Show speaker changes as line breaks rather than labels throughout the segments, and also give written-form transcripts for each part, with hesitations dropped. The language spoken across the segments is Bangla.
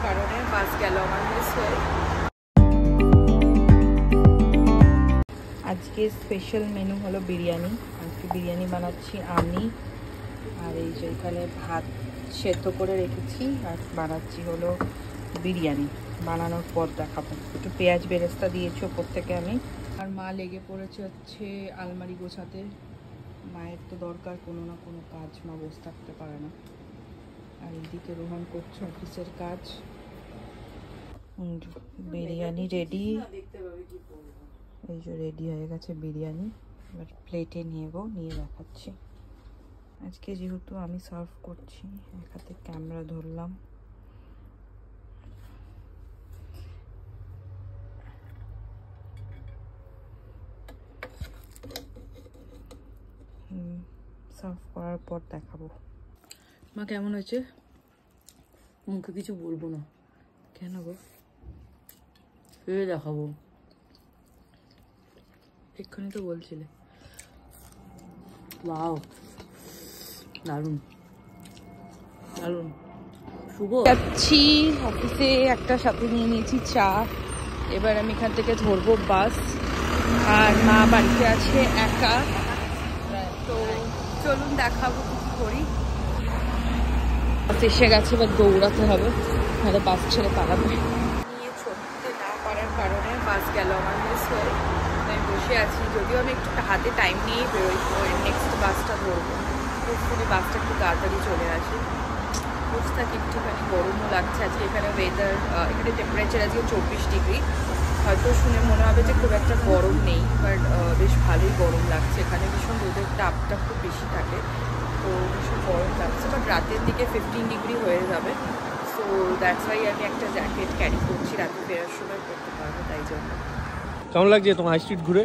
কারণে বাস গেল আমার মিস হয়ে। আজকে স্পেশাল মেনু হলো বিরিয়ানি। আজকে বিরিয়ানি বানাচ্ছি আমি, আর এই যে এখানে ভাত সেদ্ধ করে রেখেছি আর বানাচ্ছি হলো বিরিয়ানি। বানানোর পর দেখাবো। একটু পেঁয়াজ বেরেস্তা দিয়েছি ওপর থেকে আমি। আর মা লেগে পড়েছে হচ্ছে আলমারি গোছাতে। মায়ের তো দরকার কোনো না কোনো কাজ, মা বসে থাকতে পারে না। আর এইদিকে রোহন করছে অফিসের কাজ। বিরিয়ানি রেডি, এই যে রেডি হয়ে গেছে বিরিয়ানি। এবার প্লেটে নিয়ে দেখাচ্ছি। আজকে যেহেতু আমি সার্ভ করছি, এক হাতে ক্যামেরা ধরলাম। সার্ভ করার পর দেখাবো। মা কেমন হয়েছে?
মুখে কিছু বলবো না।
কেন গো?
খেয়ে দেখাবো।
এক্ষুনি তো বলছিলে।
ওয়াও, দারুণ দারুণ। শুভ
যাচ্ছি অফিসে, একটা সাথে নিয়ে নিয়েছি চা। এবার আমি এখান থেকে ধরবো বাস। আর মা বাড়িতে আছে একা, তো চলুন দেখাবো কি করি। এসে গেছে, এবার দৌড়াতে হবে, নাহলে বাস ছেড়ে পালাবে। নিয়ে ছুটতে না পারার কারণে বাস গেল আমার মিস হয়ে। আমি বসে আছি, যদিও আমি একটু হাতে টাইম নিয়েই বেরোই, নেক্সট বাসটা ধরবো। হোপফুলি বাসটা একটু তাড়াতাড়ি চলে আসে। বসে থাকি, একটুখানি গরমও লাগছে আজকে। এখানে ওয়েদার, এখানে টেম্পারেচার আজকে 24 ডিগ্রি। হয়তো শুনে মনে হবে যে খুব একটা গরম নেই, বাট বেশ ভালোই গরম লাগছে। এখানে ভীষণ রোদের তাপটা খুব বেশি থাকে, তো ভীষণ গরম লাগছে। বাট রাতের দিকে 15 ডিগ্রি হয়ে যাবে, সো দ্যাটস ওয়াই আমি একটা জ্যাকেট ক্যারি করছি, রাতে ফেরার সময় করতে পারবো, তাই জন্য।
কেমন লাগছে তোমার হাই স্ট্রিট ঘুরে?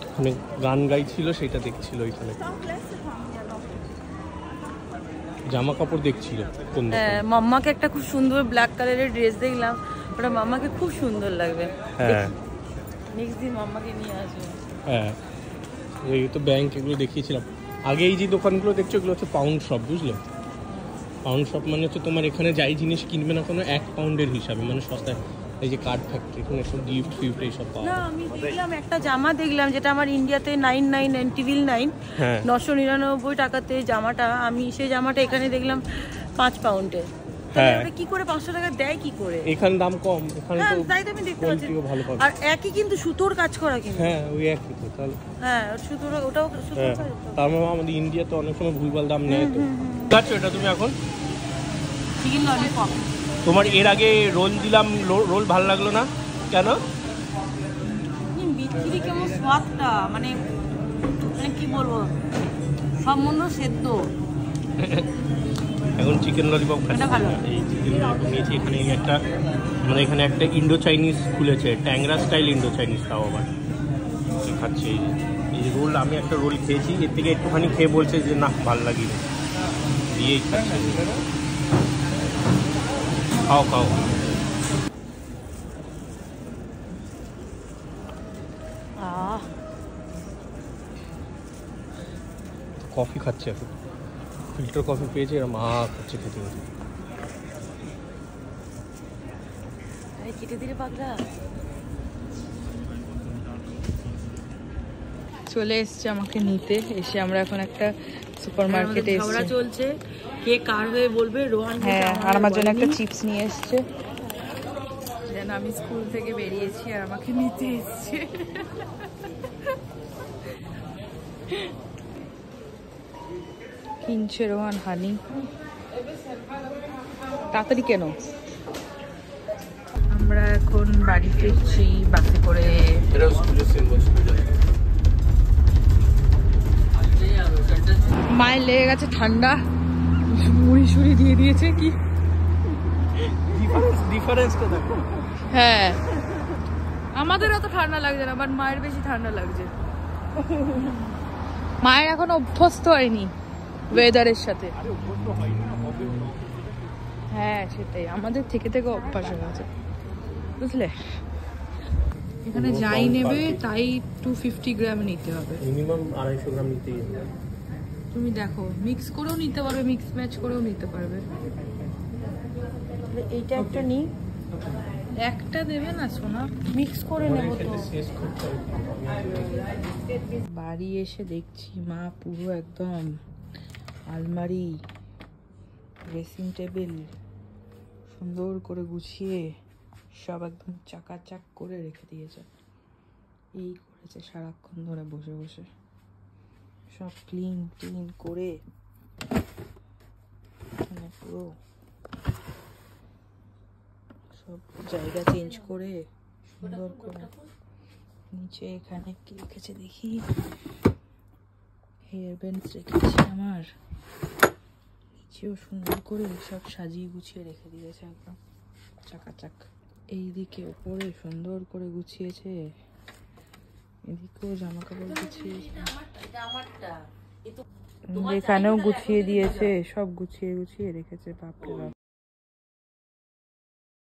ওখানে গান গাইছিল, সেটা দেখছিল। ওইখানে জামা কাপড় দেখছিল।
হ্যাঁ, মাম্মাকে একটা খুব সুন্দর ব্ল্যাক কালারের ড্রেস দেখলাম, ওটা মাম্মাকে খুব সুন্দর লাগবে।
হ্যাঁ,
নেক্সট দিন মাম্মাকে নিয়ে আসবে।
হ্যাঁ, এই তো ব্যাংক এগুলো দেখিয়েছিলাম। আগে এই যে দোকানগুলো দেখছো, এগুলো হচ্ছে পাউন্ড শপ, বুঝলে? পাউন্ড শপ মানে হচ্ছে তোমার এখানে যাই জিনিস কিনবে না কোনো 1 পাউন্ডের হিসাবে, মানে সস্তায়। এই যে কার্ড ফ্যাক্টরি, এখানে সব গিফট ফিফট এইসব পাওয়া।
না, আমি দেখলাম একটা জামা দেখলাম, যেটা আমার ইন্ডিয়াতে 999 999 টাকাতে জামাটা, আমি সেই জামাটা এখানে দেখলাম 5 পাউন্ডে।
হ্যাঁ,
কি করে 500 টাকা দেয় কি করে?
এখানে দাম কম, এখানে তো
তাই তো আমি দেখতে পাচ্ছি।
ভালো পাবে।
আর একই কিন্তু সুতোর কাজ করা কিন্তু।
হ্যাঁ, ওই একই তো তাহলে।
হ্যাঁ, সুতোর, ওটাও সুতোর কাজ।
তার মানে আমাদের ইন্ডিয়াতে অনেক সময় ভুলভাল দাম নেয় তো। আচ্ছা, এটা তুমি এখন
চিকেন ললিপপ।
তোমার এর আগে রোল দিলাম, রোল ভালো লাগলো না কেন?
বিচ্ছিরি কেমন স্বাদটা, মানে কি বলবো, সম্পূর্ণ সেদ্ধ।
এখন চিকেন ললিপপ খাচ্ছি। এই চিকেন ললিপপ নিয়েছি। এখানে একটা, মানে এখানে একটা ইন্ডো চাইনিজ খুলেছে, ট্যাংরা স্টাইল ইন্ডো চাইনিজ, তাও আবার খাচ্ছি। এই যে রোল, আমি একটা রোল খেয়েছি, এর থেকে একটুখানি খেয়ে বলছে যে না ভালো লাগিনি, দিয়েই খাচ্ছি। খাও খাও। কফি খাচ্ছে এখন, ফিল্টার কফি পেয়েছে, এরা মা খাচ্ছে খেতে খেতে।
কেটে দিলে পাগলা।
চলে এসছে আমাকে নিতে, এসে আমরা এখন একটা সুপার মার্কেটে এসেছি।
চলছে, কে কার হয়ে বলবে। রোহান,
হ্যাঁ, আর আমার জন্য একটা চিপস নিয়ে এসছে। যেন আমি স্কুল থেকে বেরিয়েছি আর আমাকে নিতে এসছে। কিনছে রোহান হানি। তাড়াতাড়ি কেন? আমরা এখন বাড়ি ফিরছি বাসে করে। মায়ের লেগে গেছে ঠান্ডা, মুড়ি সুড়ি দিয়ে দিয়েছে। কি
ডিফারেন্সটা দেখো।
হ্যাঁ, আমাদের অত ঠান্ডা লাগছে না, বাট মায়ের বেশি ঠান্ডা লাগছে। মায়ের এখন অভ্যস্ত হয়নি ওয়েদারের সাথে। হ্যাঁ, সেটাই, আমাদের থেকে থেকে অভ্যাস হয়ে গেছে, বুঝলে? এখানে যাই নেবে তাই 250 গ্রাম নিতে হবে,
মিনিমাম 250 গ্রাম নিতেই হবে।
তুমি দেখো মিক্স করেও নিতে পারবে, মিক্স ম্যাচ করেও নিতে পারবে।
এইটা একটা নিই,
একটা দেবে না সোনা?
মিক্স করে নেব তো।
বাড়ি এসে দেখছি মা পুরো একদম আলমারি, ড্রেসিং টেবিল সুন্দর করে গুছিয়ে সব একদম চাকাচাক করে রেখে দিয়েছে। এই করেছে সারাক্ষণ ধরে বসে বসে, সব ক্লিন ক্লিন করে মানে পুরো সব জায়গা চেঞ্জ করে সুন্দর করে। নিচে এখানে কি রেখেছে দেখি, হেয়ার ব্যান্ডস রেখেছি আমার, নিচেও সুন্দর করে সব সাজিয়ে গুছিয়ে রেখে দিয়েছে একদম চাকাচাক। এইদিকে ওপরে সুন্দর করে গুছিয়েছে, এদিকেও জামা কাপড় গুছিয়েছে, এখানেও গুছিয়ে দিয়েছে, সব গুছিয়ে গুছিয়ে রেখেছে। বাপরে বাপ,